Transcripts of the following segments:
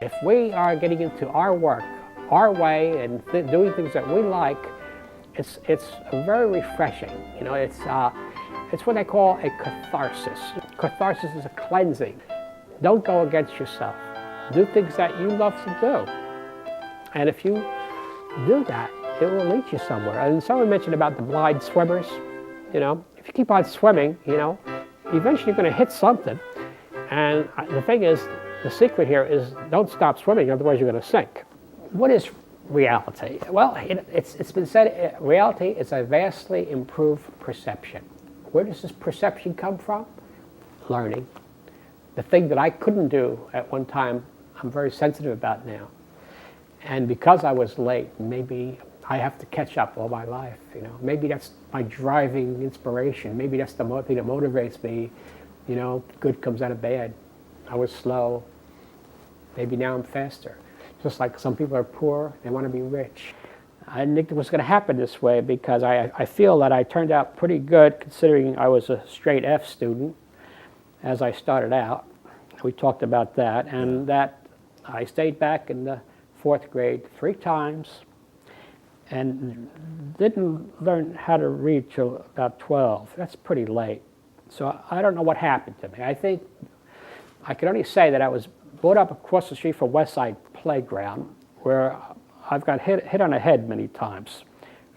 If we are getting into our work, our way, and doing things that we like, it's very refreshing. You know, it's what I call a catharsis. Catharsis is a cleansing. Don't go against yourself. Do things that you love to do. And if you do that, it will lead you somewhere. And someone mentioned about the blind swimmers. You know, if you keep on swimming, you know, eventually you're going to hit something. And the thing is, the secret here is don't stop swimming, otherwise you're going to sink. What is reality? Well, it's been said reality is a vastly improved perception. Where does this perception come from? Learning. The thing that I couldn't do at one time, I'm very sensitive about now. And because I was late, maybe I have to catch up all my life. You know, maybe that's my driving inspiration. Maybe that's the thing that motivates me. You know, good comes out of bad. I was slow. Maybe now I'm faster. Just like some people are poor, they want to be rich. I didn't think it was going to happen this way because I feel that I turned out pretty good considering I was a straight F student as I started out. We talked about that, and that I stayed back in the 4th grade 3 times and didn't learn how to read till about 12. That's pretty late. So I don't know what happened to me. I think I can only say that I was brought up across the street from West Side Playground, where I've got hit on the head many times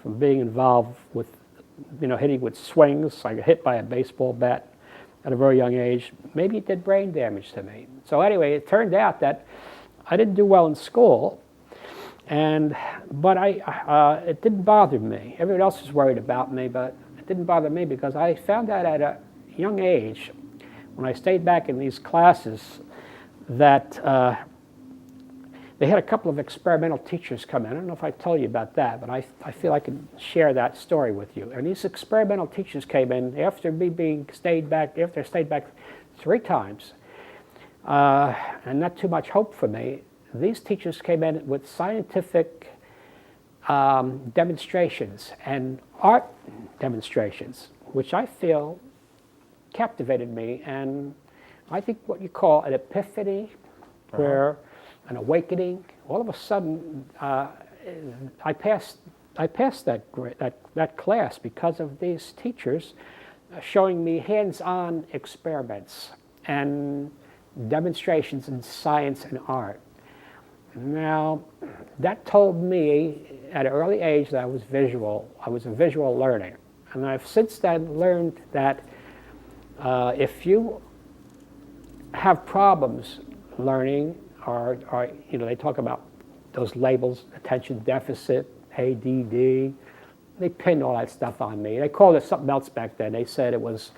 from being involved with, you know, hitting with swings. I got hit by a baseball bat at a very young age. Maybe it did brain damage to me. So anyway, it turned out that I didn't do well in school, but it didn't bother me. Everyone else was worried about me, but it didn't bother me because I found out at a young age, when I stayed back in these classes, that they had a couple of experimental teachers come in. I don't know if I told you about that, but I feel I can share that story with you. And these experimental teachers came in after I stayed back 3 times, and not too much hope for me. These teachers came in with scientific demonstrations and art demonstrations, which I feel captivated me, and I think what you call an epiphany, where an awakening. All of a sudden, I passed that class because of these teachers showing me hands-on experiments and demonstrations in science and art. Now, that told me at an early age that I was visual. I was a visual learner, and I've since then learned that if you have problems learning, or you know, they talk about those labels, attention deficit, ADD. They pinned all that stuff on me. They called it something else back then. They said it was,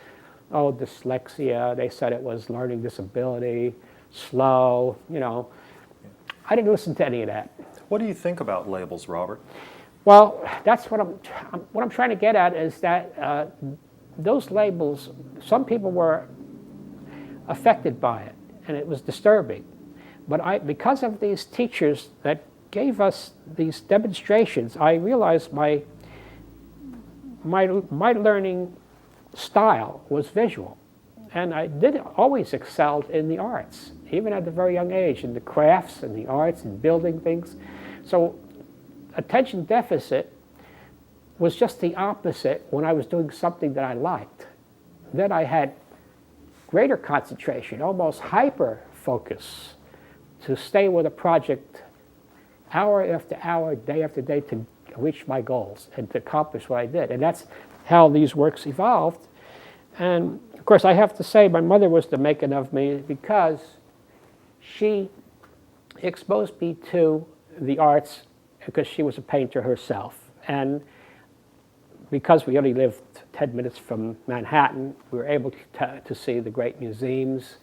dyslexia. They said it was learning disability, slow. You know, I didn't listen to any of that. What do you think about labels, Robert? Well, that's what I'm trying to get at is that those labels, some people were affected by it, and it was disturbing. But because of these teachers that gave us these demonstrations, I realized my learning style was visual. And I did always excelled in the arts, even at a very young age, in the crafts and the arts and building things. So attention deficit was just the opposite when I was doing something that I liked. Then I had greater concentration, almost hyper focus, to stay with a project hour after hour, day after day, to reach my goals and to accomplish what I did. And that's how these works evolved. And of course, I have to say my mother was the making of me because she exposed me to the arts because she was a painter herself. And because we only lived 10 minutes from Manhattan, we were able to see the great museums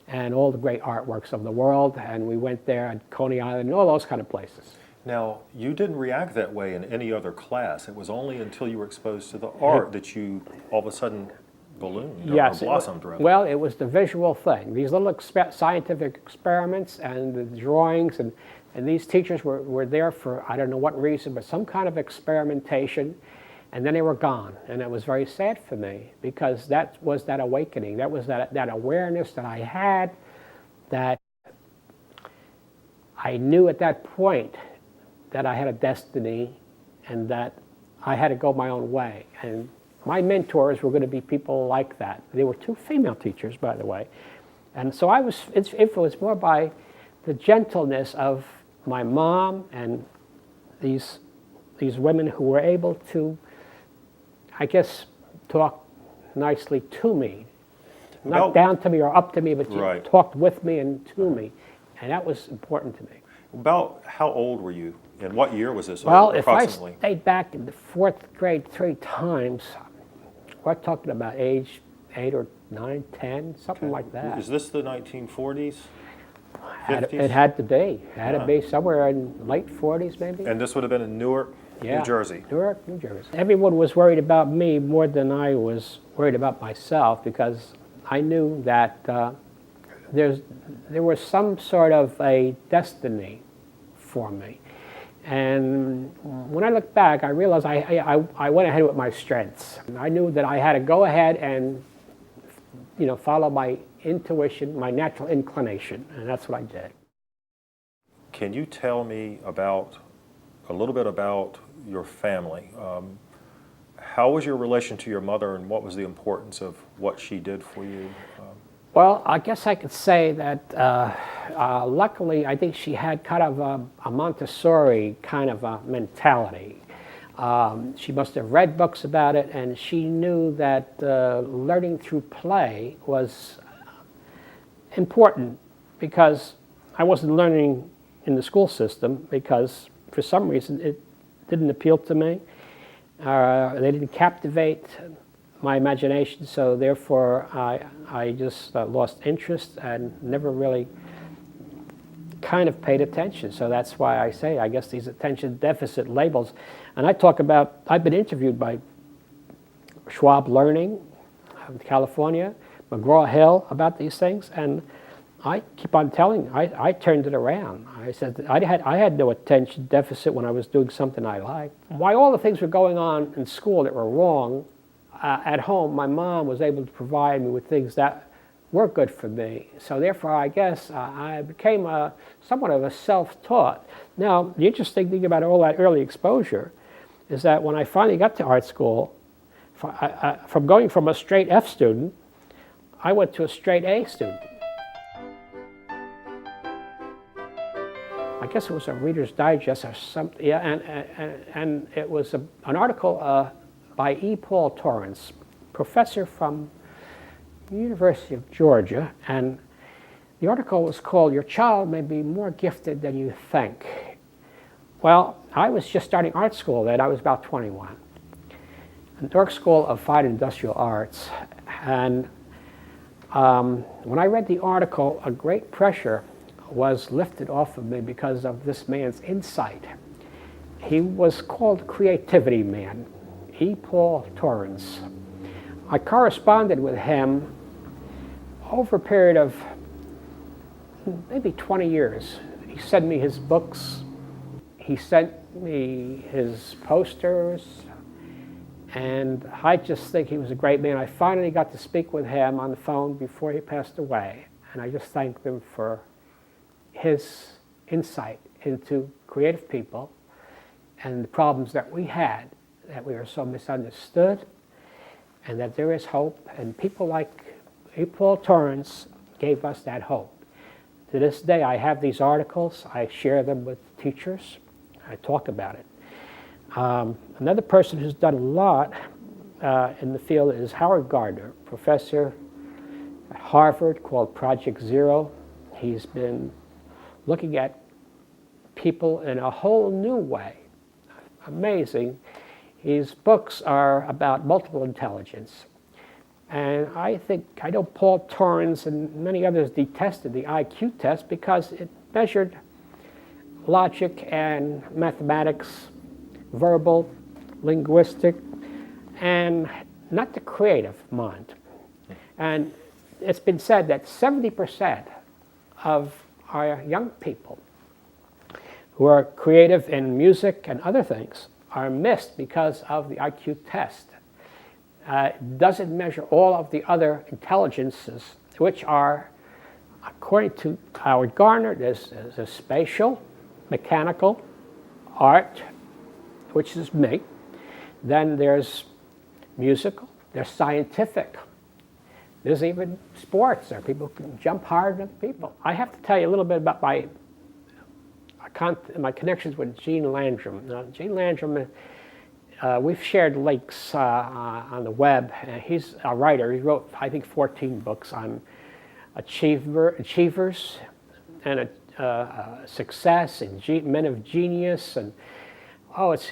and all the great artworks of the world, and we went there at Coney Island and all those kind of places. Now, you didn't react that way in any other class. It was only until you were exposed to the art that you all of a sudden ballooned or blossomed, rather. Well, it was the visual thing. These little scientific experiments and the drawings, and these teachers were there for, I don't know what reason, but some kind of experimentation, and then they were gone. And it was very sad for me because that was that awakening. That was that awareness that I had that I knew at that point that I had a destiny and that I had to go my own way. And my mentors were going to be people like that. They were two female teachers, by the way. And so I was influenced more by the gentleness of my mom and these women who were able to, I guess, talk nicely to me. Not down to me or up to me, but you talked with me and to me. And that was important to me. About how old were you? And what year was this? Well, if I stayed back in the 4th grade 3 times, we're talking about age 8 or 9, 10, something like that. Is this the 1940s? It had to be. It had to be somewhere in late 40s, maybe. And this would have been in Newark, New Jersey. Newark, New Jersey. Everyone was worried about me more than I was worried about myself, because I knew that there was some sort of a destiny for me. And when I look back, I realized I went ahead with my strengths. I knew that I had to go ahead and follow my intuition, my natural inclination, and that's what I did. Can you tell me a little bit about your family? How was your relation to your mother, and what was the importance of what she did for you? Well, I guess I could say that luckily I think she had kind of a Montessori kind of a mentality. She must have read books about it, and she knew that learning through play was important, because I wasn't learning in the school system because for some reason it didn't appeal to me. They didn't captivate my imagination, so therefore I just lost interest and never really kind of paid attention. So that's why I say, I guess, these attention deficit labels. And I talk about, I've been interviewed by Schwab Learning in California, McGraw-Hill, about these things, and I keep on telling, I turned it around. I said I had no attention deficit when I was doing something I liked. Why all the things were going on in school that were wrong, at home, my mom was able to provide me with things that were good for me. So therefore, I guess I became somewhat of a self-taught. Now, the interesting thing about all that early exposure is that when I finally got to art school, from going from a straight F student, I went to a straight A student. I guess it was a Reader's Digest or something, yeah, and it was an article by E. Paul Torrance, professor from the University of Georgia, and the article was called "Your Child May Be More Gifted Than You Think." Well, I was just starting art school then. I was about 21. The Newark School of Fine Industrial Arts, and when I read the article, a great pressure was lifted off of me because of this man's insight. He was called Creativity Man, E. Paul Torrance. I corresponded with him over a period of maybe 20 years. He sent me his books, he sent me his posters, and I just think he was a great man. I finally got to speak with him on the phone before he passed away, and I just thanked him for his insight into creative people and the problems that we had, that we were so misunderstood, and that there is hope, and people like E. Paul Torrance gave us that hope. To this day, I have these articles, I share them with teachers, I talk about it. Another person who's done a lot in the field is Howard Gardner, professor at Harvard, called Project Zero. He's been looking at people in a whole new way. Amazing. His books are about multiple intelligence. And I know Paul Torrance and many others detested the IQ test because it measured logic and mathematics, verbal, linguistic, and not the creative mind. And it's been said that 70% of our young people who are creative in music and other things are missed because of the IQ test. It doesn't measure all of the other intelligences, which are, according to Howard Gardner, there's a spatial, mechanical, art, which is me. Then there's musical, there's scientific, there's even sports. There are people who can jump higher than people. I have to tell you a little bit about my connections with Gene Landrum. Now, Gene Landrum, we've shared links on the web. He's a writer. He wrote, I think, 14 books on achievers and success and men of genius. And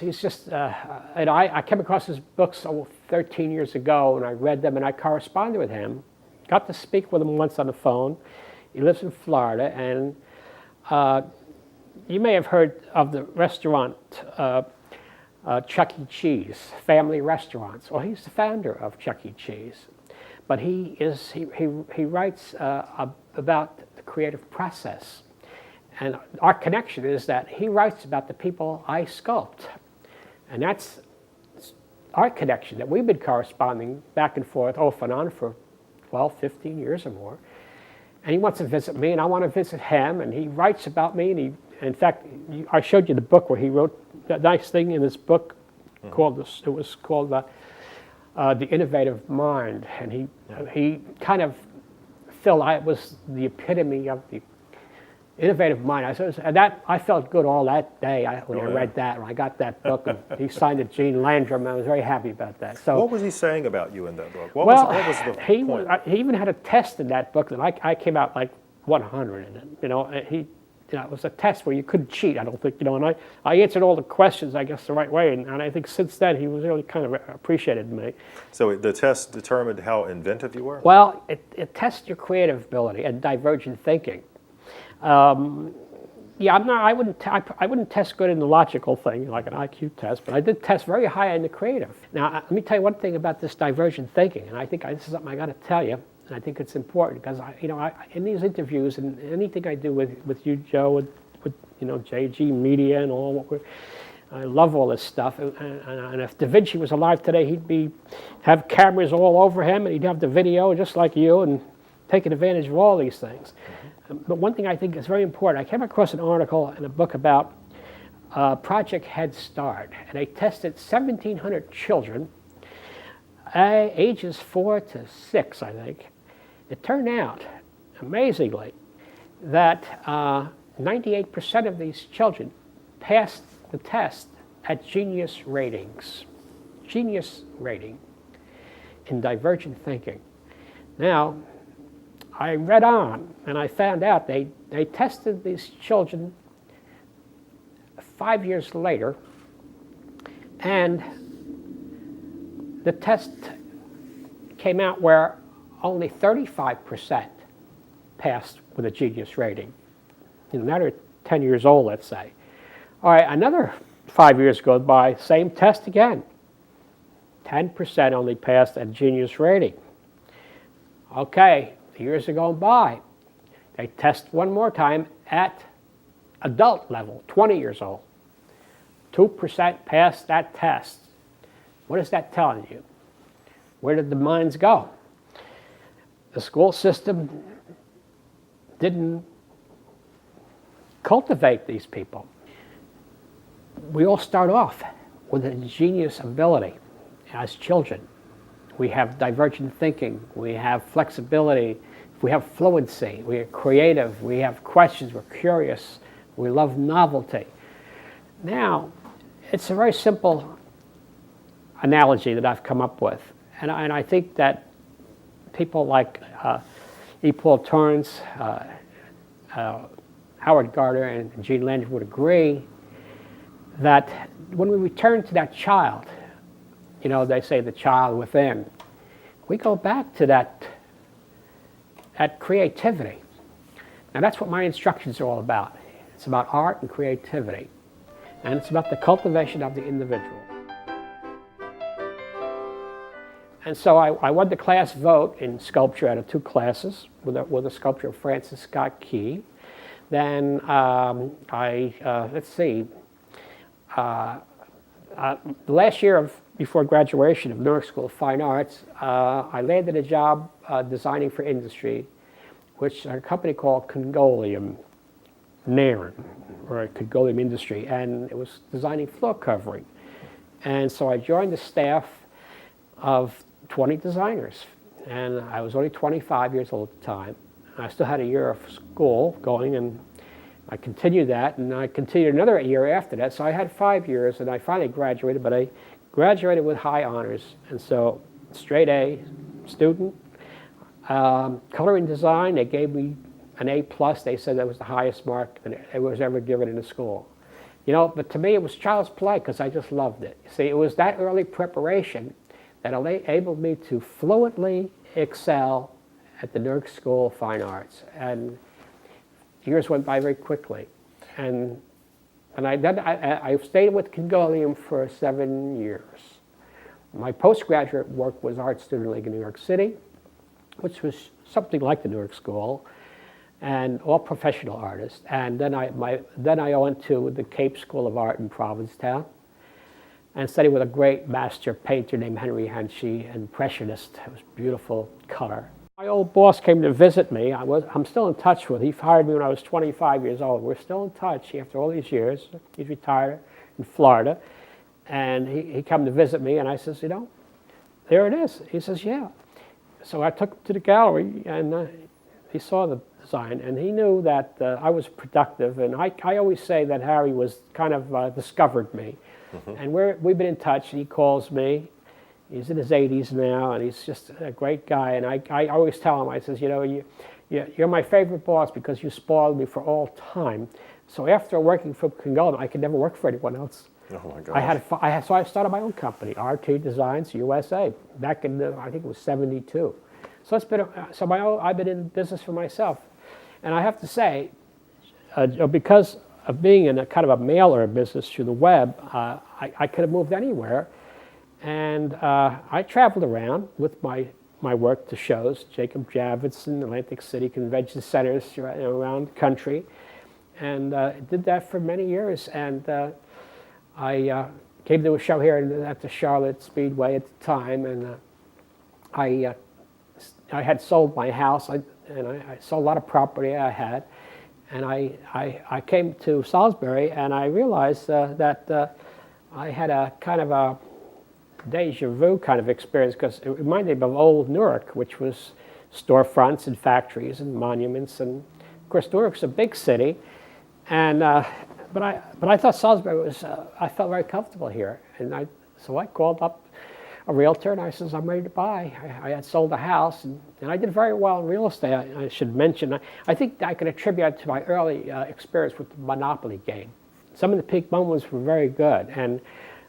he's just, and I came across his books 13 years ago, and I read them, and I corresponded with him. Got to speak with him once on the phone. He lives in Florida, and you may have heard of the restaurant Chuck E. Cheese, family restaurants. Well, he's the founder of Chuck E. Cheese, but he writes about the creative process. And our connection is that he writes about the people I sculpt. And that's our connection, that we've been corresponding back and forth off and on for 12, 15 years or more. And he wants to visit me, and I want to visit him, and he writes about me. And in fact, I showed you the book where he wrote that nice thing in his book called The Innovative Mind. And he kind of felt I was the epitome of the innovative mind. I felt good all that day when I read that, when I got that book. And he signed it Gene Landrum. I was very happy about that. So, what was he saying about you in that book? What was the point? He even had a test in that book that I came out like 100 in it. It was a test where you couldn't cheat, I don't think, and I answered all the questions, I guess, the right way. And I think since then he was really kind of appreciated me. So the test determined how inventive you were? Well, it tests your creative ability and divergent thinking. I wouldn't test good in the logical thing, like an IQ test, but I did test very high in the creative. Now, let me tell you one thing about this divergent thinking, and I think this is something I got to tell you, and I think it's important because in these interviews and anything I do with you, Joe, with JG Media and all I love all this stuff. And if Da Vinci was alive today, he'd have cameras all over him, and he'd have the video just like you, and taking advantage of all these things. But one thing I think is very important, I came across an article in a book about Project Head Start, and they tested 1,700 children, ages 4 to 6, I think. It turned out, amazingly, that 98% of these children passed the test at genius ratings. Genius rating in divergent thinking. Now, I read on, and I found out they tested these children 5 years later, and the test came out where only 35% passed with a genius rating. Now they're 10 years old, let's say. All right, another 5 years goes by, same test again. 10% only passed at genius rating. Okay, years are going by. They test one more time at adult level, 20 years old. 2% passed that test. What is that telling you? Where did the minds go? The school system didn't cultivate these people. We all start off with a genius ability as children. We have divergent thinking, we have flexibility, we have fluency, we are creative, we have questions, we're curious, we love novelty. Now, it's a very simple analogy that I've come up with, and I think that people like E. Paul Torrance, Howard Gardner, and Gene Landrum would agree that when we return to that child, they say the child within, we go back to that creativity. And that's what my instructions are all about. It's about art and creativity. And it's about the cultivation of the individual. And so I won the class vote in sculpture out of 2 classes with a sculpture of Francis Scott Key. Then the last year before graduation of New York School of Fine Arts, I landed a job designing for industry which a company called Congolium Nairn, or Congolium Industry, and it was designing floor covering. And so I joined the staff of 20 designers, and I was only 25 years old at the time. I still had a year of school going, and I continued that, and I continued another year after that. So I had 5 years, and I finally graduated, but I graduated with high honors. And so straight A student, coloring design, they gave me an A+. They said that was the highest mark that it was ever given in the school. You know, but to me it was child's play because I just loved it. See, it was that early preparation that enabled me to fluently excel at the New York School of Fine Arts. And years went by very quickly. And I stayed with Congolium for 7 years. My postgraduate work was Art Student League in New York City, which was something like the New York School, and all professional artists. And then I went to the Cape School of Art in Provincetown and studied with a great master painter named Henry Henchy, an impressionist. It was beautiful color. My old boss came to visit me. I'm still in touch with him. He hired me when I was 25 years old. We're still in touch after all these years. He's retired in Florida. And he came to visit me, and I says, you know, there it is. He says, yeah. So I took him to the gallery, and he saw the design, and he knew that I was productive. And I always say that Harry was kind of discovered me. Mm-hmm. And we've been in touch, and he calls me. He's in his 80s now, and he's just a great guy. And I always tell him, I says, you know, you're my favorite boss because you spoiled me for all time. So after working for Congolium, I could never work for anyone else. Oh my gosh. So I started my own company, RT Designs USA, back in I think it was '72. So it's been I've been in business for myself, and I have to say, because of being in a kind of a mailer business through the web, I could have moved anywhere. And I traveled around with my work to shows, Jacob Javits, Atlantic City Convention Centers around the country, and did that for many years. And I came to a show here at the Charlotte Speedway at the time, and I had sold my house, and I sold a lot of property I had, and I came to Salisbury, and I realized that I had a kind of a deja vu kind of experience, because it reminded me of old Newark, which was storefronts and factories and monuments, and of course Newark's a big city, and but I thought Salisbury was I felt very comfortable here, and so I called up a realtor, and I says, I'm ready to buy. I had sold a house, and I did very well in real estate. I should mention, I think I can attribute it to my early experience with the Monopoly game. Some of the peak moments were very good, and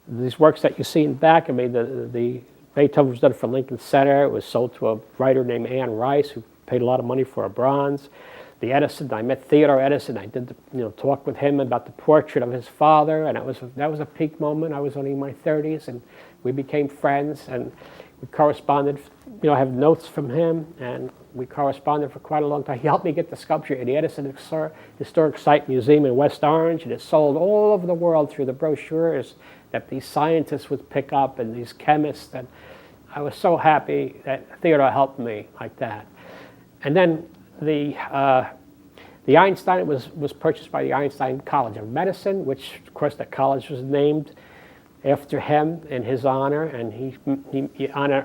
these works that you see in back of me, the Beethoven was done for Lincoln Center. It was sold to a writer named Anne Rice, who paid a lot of money for a bronze. The Edison, I met Theodore Edison. I did talk with him about the portrait of his father, and that was a peak moment. I was only in my 30s, and we became friends, and we corresponded. I have notes from him, and we corresponded for quite a long time. He helped me get the sculpture in the Edison Historic Site Museum in West Orange, and it sold all over the world through the brochures that these scientists would pick up, and these chemists, and I was so happy that Theodore helped me like that. And then the Einstein was purchased by the Einstein College of Medicine, which of course the college was named after him in his honor, and he on a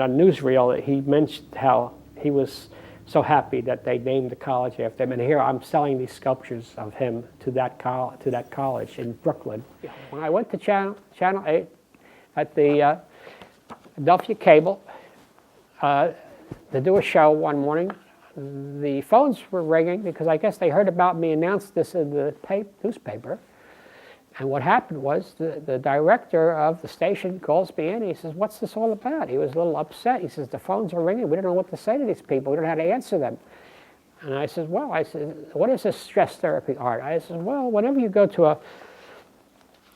newsreel he mentioned how he was so happy that they named the college after him. And here I'm selling these sculptures of him to that college in Brooklyn. When I went to Channel 8 at the Philadelphia Cable to do a show one morning, the phones were ringing because I guess they heard about me announce this in the newspaper. And what happened was the director of the station calls me in. He says, "What's this all about?" He was a little upset. He says, "The phones are ringing. We don't know what to say to these people. We don't know how to answer them." And I said, "What is this stress therapy art?" I said, "Well, whenever you go to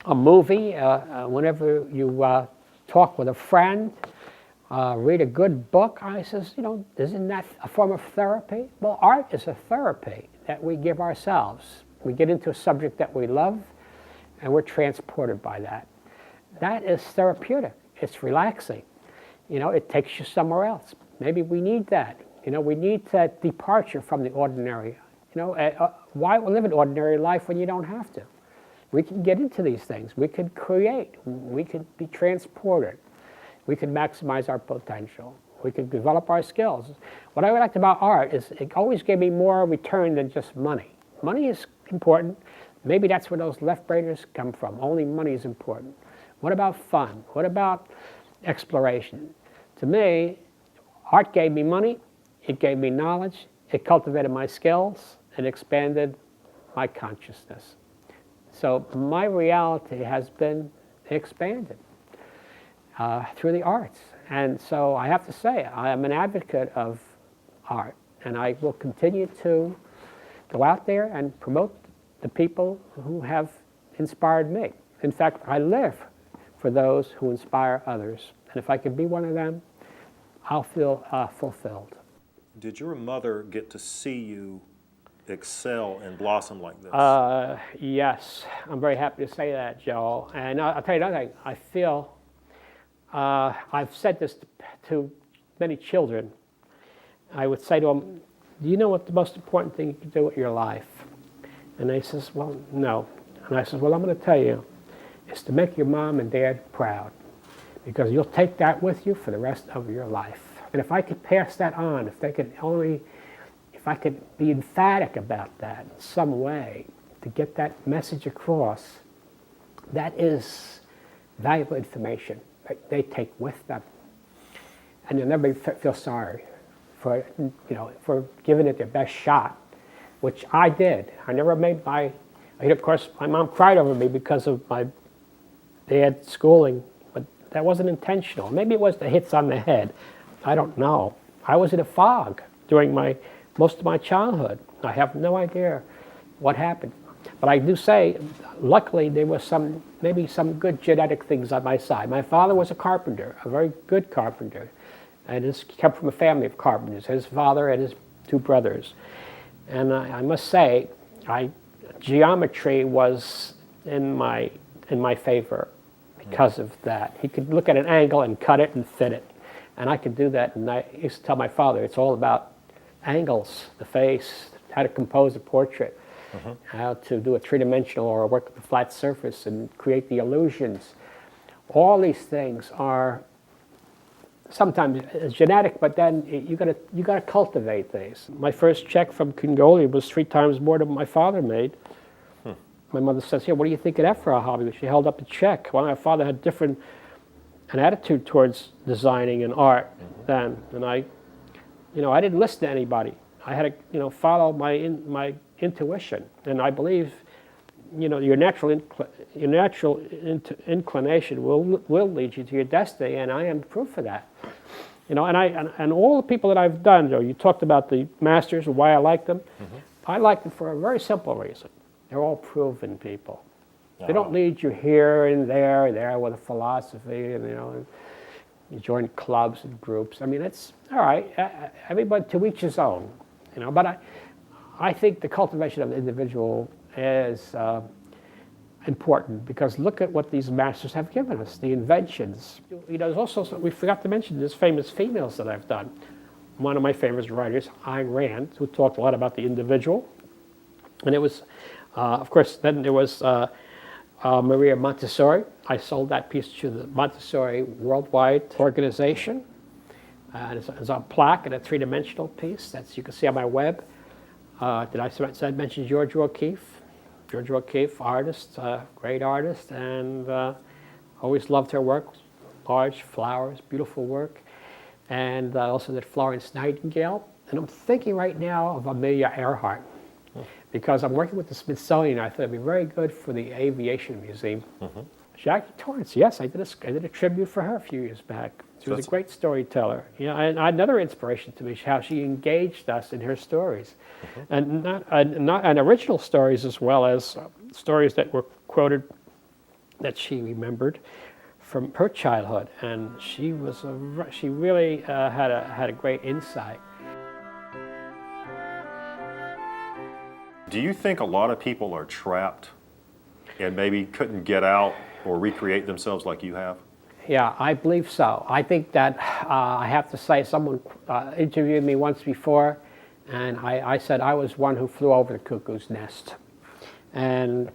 a movie, whenever you talk with a friend, read a good book," I says, "isn't that a form of therapy?" Well, art is a therapy that we give ourselves. We get into a subject that we love, and we're transported by that. That is therapeutic. It's relaxing. It takes you somewhere else. Maybe we need that. You know, we need that departure from the ordinary. You know, why live an ordinary life when you don't have to? We can get into these things. We can create. We can be transported. We can maximize our potential. We can develop our skills. What I liked about art is it always gave me more return than just money. Money is important. Maybe that's where those left-brainers come from. Only money is important. What about fun? What about exploration? To me, art gave me money. It gave me knowledge. It cultivated my skills. It expanded my consciousness. So my reality has been expanded through the arts. And so I have to say, I am an advocate of art, and I will continue to go out there and promote the people who have inspired me. In fact, I live for those who inspire others. And if I can be one of them, I'll feel fulfilled. Did your mother get to see you excel and blossom like this? Yes, I'm very happy to say that, Joel. And I'll tell you another thing. I feel, I've said this to many children. I would say to them, do you know what the most important thing you can do with your life? And they says, well, no. And I says, well, I'm going to tell you, it's to make your mom and dad proud, because you'll take that with you for the rest of your life. And if I could pass that on, if I could be emphatic about that in some way to get that message across, that is valuable information that they take with them. And you'll never feel sorry for, for giving it their best shot, which I did. I never made of course, my mom cried over me because of my dad's schooling, but that wasn't intentional. Maybe it was the hits on the head. I don't know. I was in a fog during most of my childhood. I have no idea what happened. But I do say, luckily, there was maybe some good genetic things on my side. My father was a carpenter, a very good carpenter, and he came from a family of carpenters, his father and his two brothers. And I must say, geometry was in my favor because of that. He could look at an angle and cut it and fit it. And I could do that, and I used to tell my father, it's all about angles, the face, how to compose a portrait, how to do a three-dimensional or work with a flat surface and create the illusions. All these things are sometimes genetic, but then you gotta cultivate these. My first check from Congolia was 3 times more than my father made. My mother says, "Yeah, what do you think of that for a hobby?" She held up a check. Well, my father had an attitude towards designing and art then, and I didn't listen to anybody. I had to, follow my intuition, and I believe, your natural inclination will lead you to your destiny, and I am proof of that. And all the people that I've done, you talked about the masters and why I like them. I like them for a very simple reason. They're all proven people. They don't lead you here and there with a philosophy, and you join clubs and groups. I mean, it's all right. Everybody to each his own, But I think the cultivation of the individual is important, because look at what these masters have given us, the inventions. There's also, we forgot to mention, there's famous females that I've done. One of my favorite writers, Ayn Rand, who talked a lot about the individual. And it was, of course, then there was Maria Montessori. I sold that piece to the Montessori Worldwide Organization. It's a plaque and a three-dimensional piece that you can see on my web. Did I mention George O'Keeffe? George O'Keeffe, artist, great artist, and always loved her work. Large flowers, beautiful work. And also did Florence Nightingale. And I'm thinking right now of Amelia Earhart, because I'm working with the Smithsonian. I thought it'd be very good for the Aviation Museum. Jackie Torrance, yes, I did a tribute for her a few years back. She was a great storyteller. And another inspiration to me is how she engaged us in her stories, and not original stories, as well as stories that were quoted that she remembered from her childhood. And she really had a great insight. Do you think a lot of people are trapped and maybe couldn't get out or recreate themselves like you have? Yeah, I believe so. I think that I have to say, someone interviewed me once before, and I said I was one who flew over the cuckoo's nest. And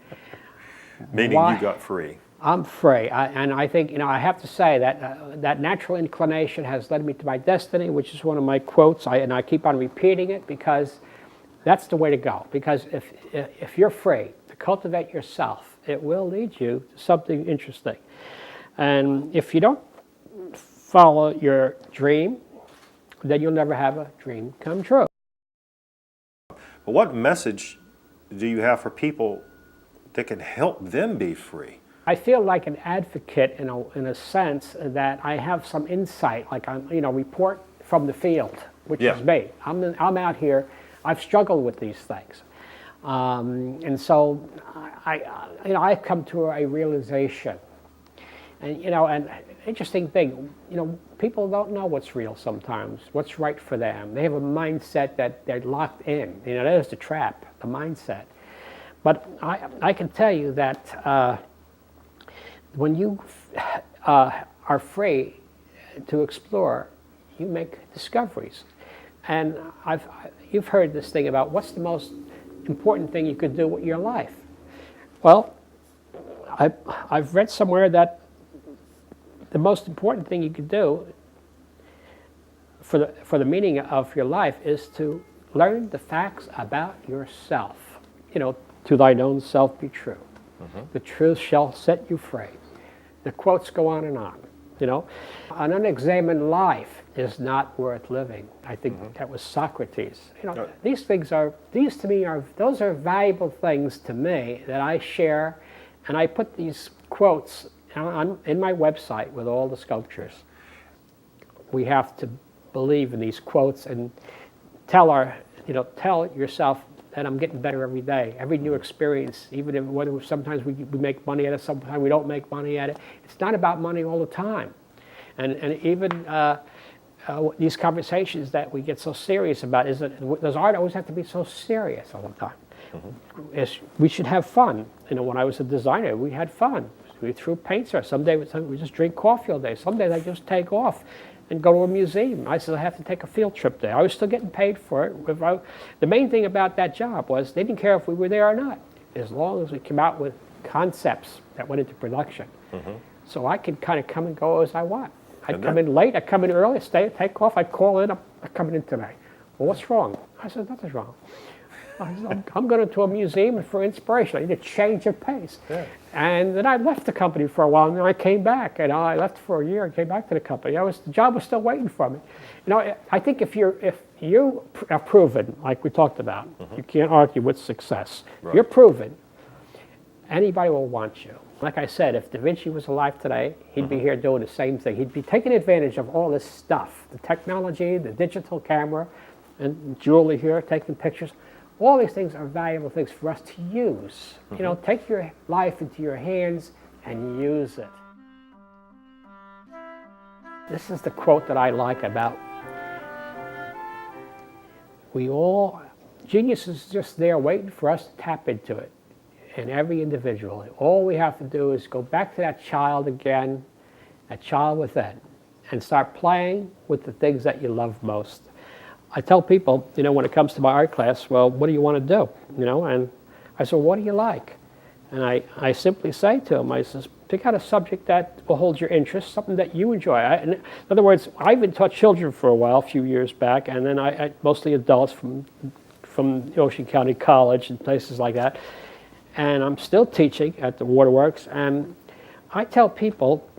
Meaning you got free. I'm free, and I think, I have to say that that natural inclination has led me to my destiny, which is one of my quotes, and I keep on repeating it because that's the way to go. Because if you're free to cultivate yourself, it will lead you to something interesting. And if you don't follow your dream, then you'll never have a dream come true. But what message do you have for people that can help them be free? I feel like an advocate in a sense that I have some insight, like I'm, report from the field, which is me. I'm out here. I've struggled with these things, and so I've come to a realization. And an interesting thing, people don't know what's real sometimes, what's right for them. They have a mindset that they're locked in. That is the trap, the mindset. But I can tell you that when you are free to explore, you make discoveries. And you've heard this thing about what's the most important thing you could do with your life. Well, I've read somewhere that the most important thing you could do for the meaning of your life is to learn the facts about yourself. To thine own self be true. Mm-hmm. The truth shall set you free. The quotes go on and on. An unexamined life is not worth living. I think that was Socrates. These to me those are valuable things to me that I share, and I put these quotes in my website with all the sculptures. We have to believe in these quotes and tell yourself that I'm getting better every day, every new experience, even if whether sometimes we make money at it, sometimes we don't make money at it. It's not about money all the time. And even these conversations that we get so serious about, does art always have to be so serious all the time? Mm-hmm. We should have fun. When I was a designer, we had fun. We threw paints there. Some days we just drink coffee all day. Some days I just take off and go to a museum. I said I have to take a field trip there. I was still getting paid for it. The main thing about that job was they didn't care if we were there or not, as long as we came out with concepts that went into production. Mm-hmm. So I could kind of come and go as I want. I'd come in late, I'd come in early, stay, take off, I'd call in, I'm coming in today. Well, what's wrong? I said, nothing's wrong. I'm going to a museum for inspiration. I need a change of pace. Yeah. And then I left the company for a while, and then I came back. And I left for a year and came back to the company. The job was still waiting for me. I think if you are proven, like we talked about, you can't argue with success. Right. You're proven, anybody will want you. Like I said, if Da Vinci was alive today, he'd be here doing the same thing. He'd be taking advantage of all this stuff, the technology, the digital camera, and Julie here taking pictures. All these things are valuable things for us to use. Take your life into your hands and use it. This is the quote that I like about, genius is just there waiting for us to tap into it. And every individual, all we have to do is go back to that child again, that child within, and start playing with the things that you love most. I tell people, when it comes to my art class, well, what do you want to do? And I say, what do you like? And I simply say to them, I says, pick out a subject that will hold your interest, something that you enjoy. In other words, I even taught children for a while, a few years back, and then I mostly adults from Ocean County College and places like that. And I'm still teaching at the Waterworks, and I tell people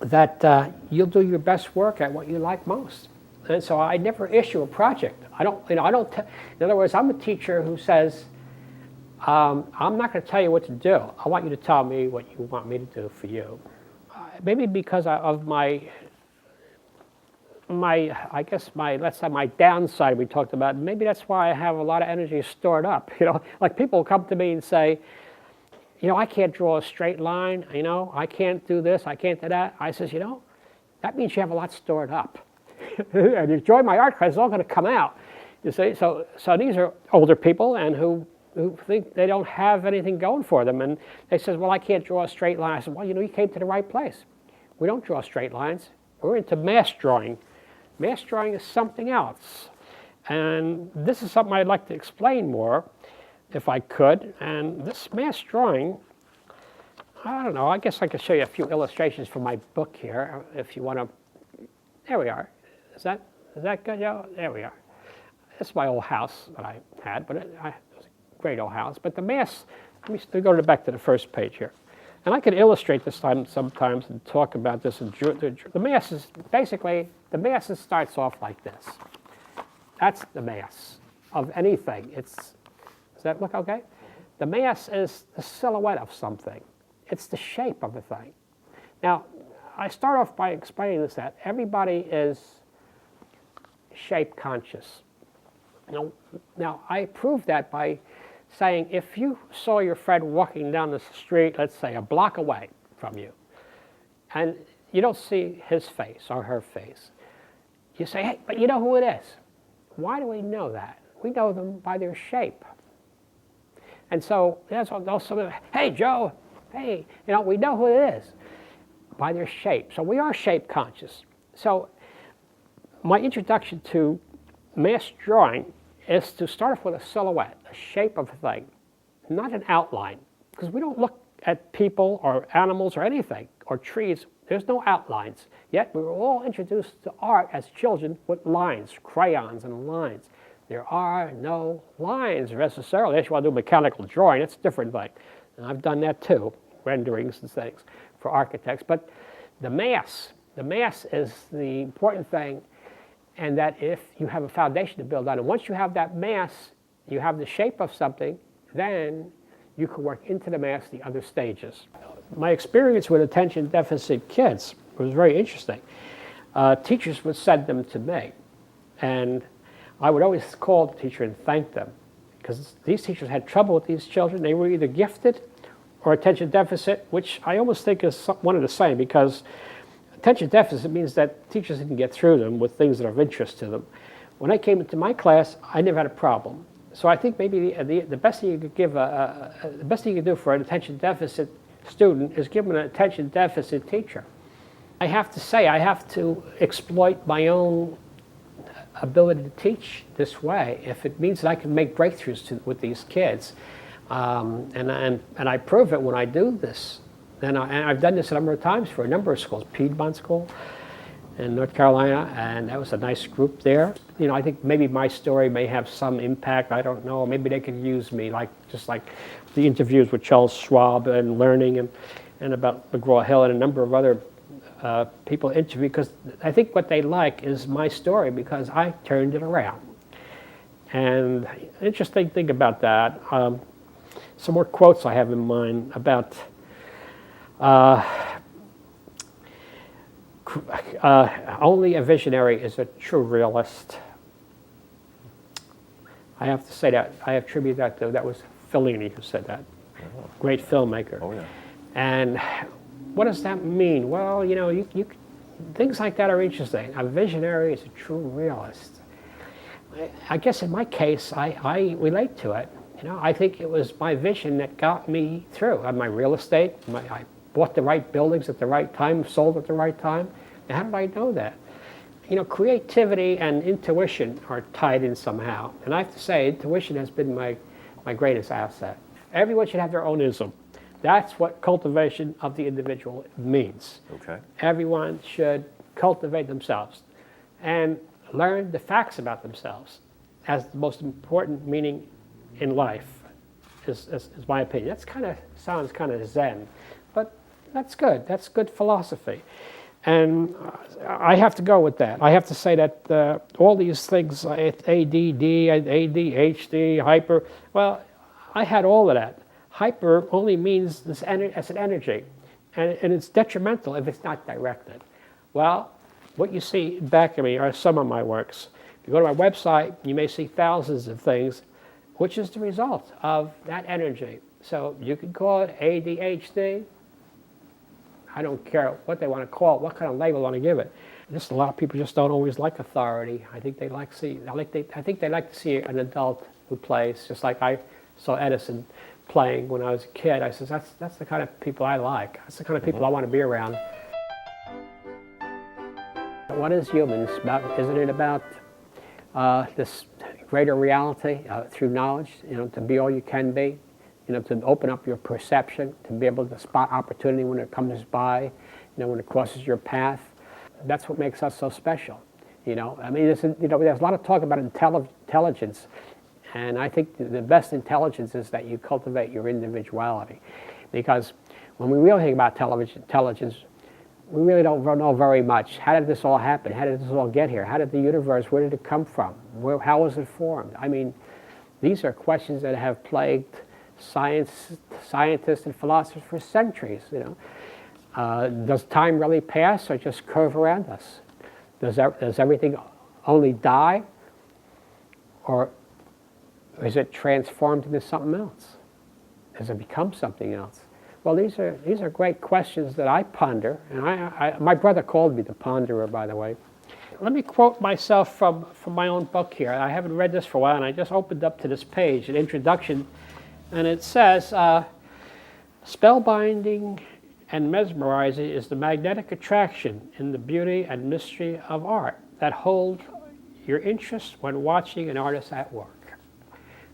that you'll do your best work at what you like most. And so I never issue a project. I don't. In other words, I'm a teacher who says, I'm not going to tell you what to do. I want you to tell me what you want me to do for you. Maybe because of my let's say my downside we talked about. Maybe that's why I have a lot of energy stored up. Like people come to me and say, I can't draw a straight line. I can't do this. I can't do that. I says, that means you have a lot stored up. And you join my art class, it's all going to come out. You see, so these are older people and who think they don't have anything going for them, and they says, well, I can't draw a straight line. I said, well, you came to the right place. We don't draw straight lines. We're into mass drawing. Mass drawing is something else. And this is something I'd like to explain more, if I could. And this mass drawing, I don't know, I guess I could show you a few illustrations from my book here, if you want to. There we are. Is that good, Joe? There we are. This is my old house that I had, but it was a great old house. But the mass, let me go back to the first page here. And I could illustrate this sometimes and talk about this. The mass is basically, the mass starts off like this. That's the mass of anything. Does that look okay? The mass is the silhouette of something. It's the shape of a thing. Now, I start off by explaining this, that everybody is shape conscious. Now, I prove that by saying if you saw your friend walking down the street, let's say a block away from you, and you don't see his face or her face, you say, hey, but you know who it is. Why do we know that? We know them by their shape. And so that's also, hey, Joe, hey, we know who it is by their shape. So we are shape conscious. So my introduction to mass drawing is to start off with a silhouette, a shape of a thing, not an outline. Because we don't look at people or animals or anything, or trees. There's no outlines. Yet we were all introduced to art as children with lines, crayons and lines. There are no lines necessarily. Unless you want to do mechanical drawing, it's a different thing. And I've done that too, renderings and things for architects. But the mass is the important thing, and that if you have a foundation to build on, and once you have that mass, you have the shape of something, then you can work into the mass the other stages. My experience with attention deficit kids was very interesting. Teachers would send them to me, and I would always call the teacher and thank them, because these teachers had trouble with these children. They were either gifted or attention deficit, which I almost think is one and the same, because attention deficit means that teachers didn't get through them with things that are of interest to them. When I came into my class, I never had a problem. So I think maybe the best thing you could give, the best thing you could do for an attention deficit student is give them an attention deficit teacher. I have to say, I have to exploit my own ability to teach this way if it means that I can make breakthroughs with these kids. And I prove it when I do this. And I've done this a number of times for a number of schools, Piedmont School in North Carolina, and that was a nice group there. I think maybe my story may have some impact, I don't know. Maybe they could use me, just like the interviews with Charles Schwab and Learning and about McGraw-Hill and a number of other people interview, because I think what they like is my story because I turned it around. And interesting thing about that, some more quotes I have in mind about only a visionary is a true realist. I have to say that. I attribute that to, that was Fellini who said that. Oh. Great filmmaker. Oh, yeah. And what does that mean? Well, things like that are interesting. A visionary is a true realist. I guess in my case, I relate to it. I think it was my vision that got me through. My real estate, I bought the right buildings at the right time, sold at the right time. And how did I know that? Creativity and intuition are tied in somehow. And I have to say, intuition has been my greatest asset. Everyone should have their own ism. That's what cultivation of the individual means. Okay. Everyone should cultivate themselves and learn the facts about themselves as the most important meaning in life, is my opinion. Sounds kind of Zen, but that's good. That's good philosophy. And I have to go with that. I have to say that all these things, ADD, ADHD, hyper, well, I had all of that. Hyper only means this as an energy, and it's detrimental if it's not directed. Well, what you see back of me are some of my works. If you go to my website, you may see thousands of things, which is the result of that energy. So you can call it ADHD. I don't care what they want to call it, what kind of label they want to give it. Just a lot of people just don't always like authority. I think they like to see an adult who plays, just like I saw Edison playing when I was a kid. I said, that's the kind of people I like. That's the kind of people I want to be around. what is humans about? Isn't it about this greater reality through knowledge? To be all you can be. To open up your perception, to be able to spot opportunity when it comes by, when it crosses your path. That's what makes us so special. I mean, there's a lot of talk about intelligence, and I think the best intelligence is that you cultivate your individuality, because when we really think about intelligence, we really don't know very much. How did this all happen? How did this all get here? How did the universe, where did it come from? How was it formed? I mean, these are questions that have plagued scientists and philosophers for centuries. Does time really pass or just curve around us? Does everything only die, or is it transformed into something else? Does it become something else? Well, these are great questions that I ponder, and my brother called me the ponderer, by the way. Let me quote myself from my own book here. I haven't read this for a while, and I just opened up to this page, an introduction, and it says, spellbinding and mesmerizing is the magnetic attraction in the beauty and mystery of art that hold your interest when watching an artist at work.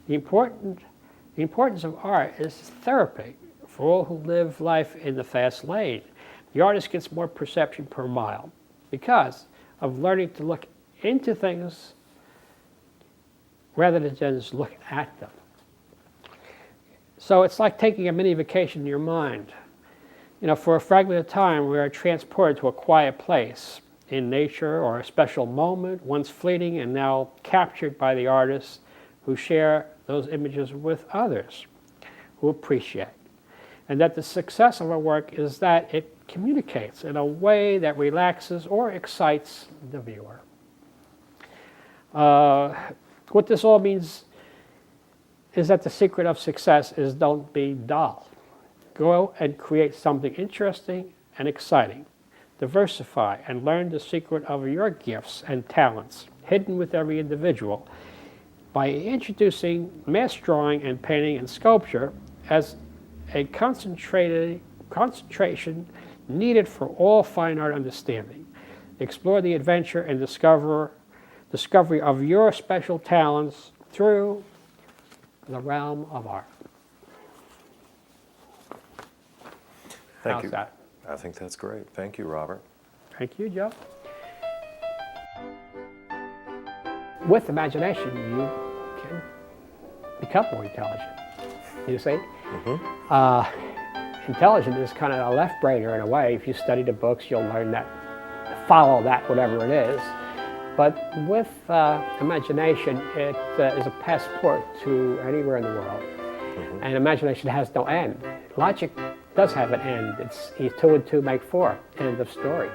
The importance of art is therapy for all who live life in the fast lane. The artist gets more perception per mile because of learning to look into things rather than just look at them. So it's like taking a mini vacation in your mind. For a fragment of time, we are transported to a quiet place in nature or a special moment, once fleeting and now captured by the artists who share those images with others who appreciate. And that the success of our work is that it communicates in a way that relaxes or excites the viewer. What this all means is that the secret of success is don't be dull. Go and create something interesting and exciting. Diversify and learn the secret of your gifts and talents hidden with every individual by introducing mass drawing and painting and sculpture as a concentration needed for all fine art understanding. Explore the adventure and discovery of your special talents through the realm of art. Thank How's you. that? I think that's great. Thank you, Robert. Thank you, Joe. With imagination, you can become more intelligent. You see? Intelligent is kind of a left brainer in a way. If you study the books, you'll learn that, follow that, whatever it is. But with imagination, it is a passport to anywhere in the world. And imagination has no end. Logic does have an end. It's 2 and 2 make 4. End of story.